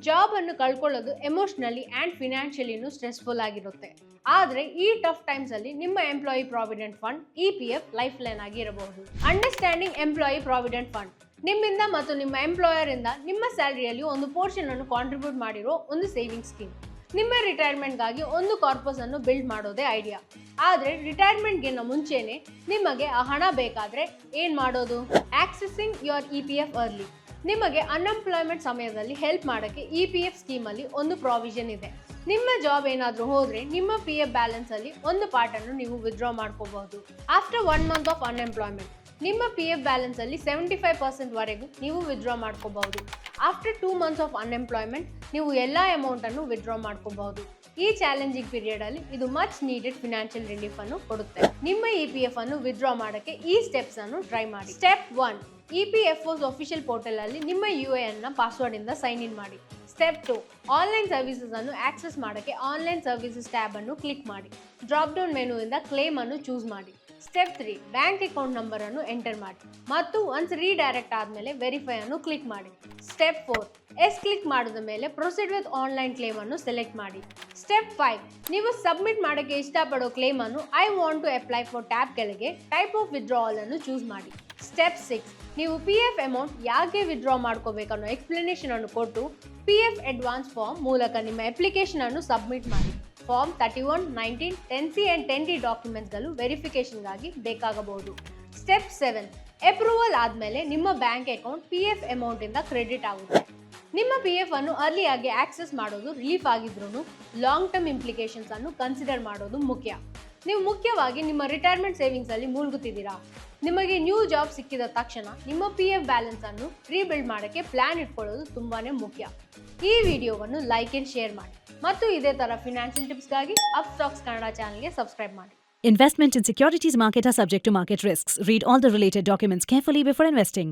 Job ಅನ್ನು ಕಳ್ಕೊಳ್ಳೋದು emotionally and ಫಿನಾನ್ಷಿಯಲಿನೂ stressful ಆಗಿರುತ್ತೆ. ಆದರೆ ಈ ಟಫ್ ಟೈಮ್ಸ್ ಅಲ್ಲಿ ನಿಮ್ಮ employee provident fund EPF life line ಆಗಿ ಇರಬಹುದು. ಅಂಡರ್ಸ್ಟ್ಯಾಂಡಿಂಗ್ ಎಂಪ್ಲಾಯಿ ಪ್ರಾವಿಡೆಂಟ್ ಫಂಡ್ ನಿಮ್ಮಿಂದ ಮತ್ತು ನಿಮ್ಮ ಎಂಪ್ಲಾಯರ್ ಇಂದ ನಿಮ್ಮ ಸ್ಯಾಲರಿಯಲ್ಲಿ ಒಂದು ಪೋರ್ಷನ್ ಅನ್ನು ಕಾಂಟ್ರಿಬ್ಯೂಟ್ ಮಾಡಿರೋ ಒಂದು ಸೇವಿಂಗ್ ಸ್ಕೀಮ್. ನಿಮ್ಮ ರಿಟೈರ್ಮೆಂಟ್ಗಾಗಿ ಒಂದು ಕಾರ್ಪಸ್ ಅನ್ನು ಬಿಲ್ಡ್ ಮಾಡೋದೇ ಐಡಿಯಾ. ಆದರೆ ರಿಟೈರ್ಮೆಂಟ್ಗಿಂತ ಮುಂಚೆನೆ ನಿಮಗೆ ಆ ಹಣ ಬೇಕಾದ್ರೆ ಏನ್ ಮಾಡೋದು? Accessing your EPF early. ನಿಮಗೆ ಅನ್ಎಂಪ್ಲಾಯ್ಮೆಂಟ್ ಸಮಯದಲ್ಲಿ ಹೆಲ್ಪ್ ಮಾಡೋಕ್ಕೆ EPF ಸ್ಕೀಮಲ್ಲಿ ಒಂದು ಪ್ರಾವಿಷನ್ ಇದೆ. ನಿಮ್ಮ ಜಾಬ್ ಏನಾದರೂ ಹೋದರೆ ನಿಮ್ಮ PF ಬ್ಯಾಲೆನ್ಸ್ ಅಲ್ಲಿ ಒಂದು ಪಾರ್ಟ್ ಅನ್ನು ನೀವು ವಿತ್ಡ್ರಾ ಮಾಡ್ಕೋಬಹುದು. ಆಫ್ಟರ್ 1 ಮಂತ್ ಆಫ್ ಅನ್ಎಂಪ್ಲಾಯ್ಮೆಂಟ್ ನಿಮ್ಮ PF ಬ್ಯಾಲೆನ್ಸ್ ಅಲ್ಲಿ 75% ವರೆಗೂ ನೀವು ವಿತ್ಡ್ರಾ ಮಾಡ್ಕೋಬಹುದು. ಆಫ್ಟರ್ 2 ಮಂತ್ಸ್ ಆಫ್ ಅನ್ಎಂಪ್ಲಾಯ್ಮೆಂಟ್ ನೀವು ಎಲ್ಲ ಅಮೌಂಟ್ ಅನ್ನು ವಿತ್ಡ್ರಾ ಮಾಡ್ಕೋಬಹುದು. ಈ ಚಾಲೆಂಜಿಂಗ್ ಪೀರಿಯಡ್ ಅಲ್ಲಿ ಇದು ಮಚ್ ನೀಡೆಡ್ ಫಿನಾನ್ಷಿಯಲ್ ರಿಲೀಫ್ ಅನ್ನು ಕೊಡುತ್ತೆ. ನಿಮ್ಮ EPF ಅನ್ನು ವಿತ್ಡ್ರಾ ಮಾಡೋಕ್ಕೆ ಈ ಸ್ಟೆಪ್ಸ್ ಅನ್ನು ಟ್ರೈ ಮಾಡಿ. ಸ್ಟೆಪ್ 1, EPFO's ಅಫಿಷಿಯಲ್ ಪೋರ್ಟಲ್ ಅಲ್ಲಿ ನಿಮ್ಮ UAN ನ ಪಾಸ್ವರ್ಡ್ ಇಂದ ಸೈನ್ ಇನ್ ಮಾಡಿ. ಸ್ಟೆಪ್ 2, ಆನ್ಲೈನ್ ಸರ್ವಿಸಸ್ ಅನ್ನು ಆಕ್ಸೆಸ್ ಮಾಡೋಕ್ಕೆ ಆನ್ಲೈನ್ ಸರ್ವಿಸಸ್ ಟ್ಯಾಬ್ ಅನ್ನು ಕ್ಲಿಕ್ ಮಾಡಿ. ಡ್ರಾಪ್ ಡೌನ್ ಮೆನು ಇಂದ ಕ್ಲೇಮ್ ಅನ್ನು ಚೂಸ್ ಮಾಡಿ. ಸ್ಟೆಪ್ 3, ಬ್ಯಾಂಕ್ ಅಕೌಂಟ್ ನಂಬರ್ ಅನ್ನು ಎಂಟರ್ ಮಾಡಿ ಮತ್ತು ಒನ್ಸ್ ರೀಡೈರೆಕ್ಟ್ ಆದಮೇಲೆ ವೆರಿಫೈ ಅನ್ನು ಕ್ಲಿಕ್ ಮಾಡಿ. ಸ್ಟೆಪ್ 4, ಎಸ್ ಕ್ಲಿಕ್ ಮಾಡಿದ ಮೇಲೆ ಪ್ರೊಸೀಡ್ ವಿತ್ ಆನ್ಲೈನ್ ಕ್ಲೇಮ್ ಅನ್ನು ಸೆಲೆಕ್ಟ್ ಮಾಡಿ. ಸ್ಟೆಪ್ 5, ನೀವು ಸಬ್ಮಿಟ್ ಮಾಡೋಕ್ಕೆ ಇಷ್ಟಪಡೋ ಕ್ಲೇಮ್ ಅನ್ನು I want to apply for tab ಕೆಳಗೆ ಟೈಪ್ ಆಫ್ ವಿತ್ಡ್ರಾವಲ್ ಅನ್ನು ಚೂಸ್ ಮಾಡಿ. ಸ್ಟೆಪ್ 6, ನೀವು PF ಅಮೌಂಟ್ ಯಾಕೆ ವಿತ್ಡ್ರಾ ಮಾಡ್ಕೋಬೇಕನ್ನೋ ಎಕ್ಸ್ಪ್ಲನೇಷನ್ ಅನ್ನು ಕೊಟ್ಟು PF ಅಡ್ವಾನ್ಸ್ ಫಾರ್ಮ್ ಮೂಲಕ ನಿಮ್ಮ ಅಪ್ಲಿಕೇಶನ್ ಅನ್ನು ಸಬ್ಮಿಟ್ ಮಾಡಿ. ಫಾರ್ಮ್ 31, 19, 10C ಆ್ಯಂಡ್ 10D ಡಾಕ್ಯುಮೆಂಟ್ಸ್ಗಳು ವೆರಿಫಿಕೇಷನ್ಗಾಗಿ ಬೇಕಾಗಬಹುದು. ಸ್ಟೆಪ್ 7, ಅಪ್ರೂವಲ್ ಆದಮೇಲೆ ನಿಮ್ಮ ಬ್ಯಾಂಕ್ ಅಕೌಂಟ್ PF ಅಮೌಂಟಿಂದ ಕ್ರೆಡಿಟ್ ಆಗುತ್ತೆ. ನಿಮ್ಮ PF ಅನ್ನು ಅರ್ಲಿಯಾಗಿ ಆಕ್ಸೆಸ್ ಮಾಡೋದು ರಿಲೀಫ್ ಆಗಿದ್ರೂ ಲಾಂಗ್ ಟರ್ಮ್ ಇಂಪ್ಲಿಕೇಶನ್ಸ್ ಅನ್ನು ಕನ್ಸಿಡರ್ ಮಾಡೋದು ಮುಖ್ಯ. ನೀವು ಮುಖ್ಯವಾಗಿ ನಿಮ್ಮ ರಿಟೈರ್ಮೆಂಟ್ ಸೇವಿಂಗ್ಸ್ ಅಲ್ಲಿ ಮುಳುಗುತ್ತಿದ್ದೀರಾ? ನಿಮಗೆ ನ್ಯೂ ಜಾಬ್ ಸಿಕ್ಕಿದ ತಕ್ಷಣ ನಿಮ್ಮ PF ಬ್ಯಾಲೆನ್ಸ್ ಅನ್ನು ರೀಬಿಲ್ಡ್ ಮಾಡೋಕ್ಕೆ ಪ್ಲಾನ್ ಇಟ್ಕೊಳ್ಳೋದು ತುಂಬಾನೇ ಮುಖ್ಯ. ಈ ವಿಡಿಯೋವನ್ನು ಲೈಕ್ ಅಂಡ್ ಶೇರ್ ಮಾಡಿ ಮತ್ತು ಇದೇ ತರ ಫಿನಾನ್ಷಿಯಲ್ ಟಿಪ್ಸ್ಗಾಗಿ ಅಪ್ಸ್ಟಾಕ್ಸ್ ಕನ್ನಡ ಚಾನಲ್ಗೆ ಸಬ್ಸ್ಕ್ರೈಬ್ ಮಾಡಿ. Investment in securities market are subject to market risks. Read all the related documents carefully before investing.